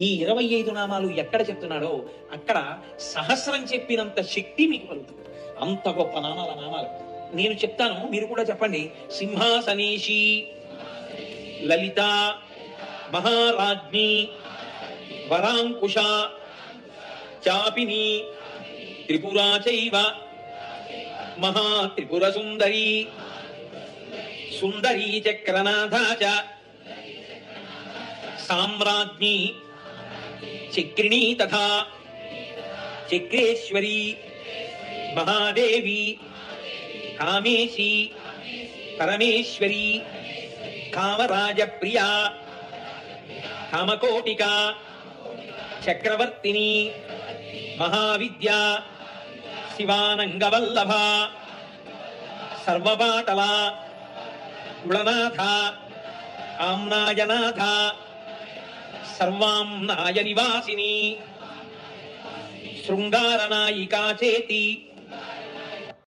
ఈ 25 నామాలు ఎక్కడ చెప్తున్నాడో అక్కడ సహస్రం చెప్పినంత శక్తి మీకు కలుగుతుంది. అంత గొప్ప నామాలు నేను చెప్తాను, మీరు కూడా చెప్పండి. సింహాసనేషి, లలిత, మహారాజ్ఞి, వరాంకుశ, చాపిని, త్రిపురా చైవ, మహాత్రిపుర సుందరి, సుందరీ చక్రనాథ చ, సామ్రాజ్ఞి, చక్రిణీ తథా చక్రేశ్వరి, మహాదేవి, కామేశి, పరమేశ్వరి, కామరాజ ప్రియా, కామకోటిక, చక్రవర్తిని, మహావిద్య, శివానంగవల్లభ, సర్వపాటల, కుళనాథ, ఆమ్నాయనాథ, సర్వాంనాయ నివాసిని, శృంగారనాయికా చేతి,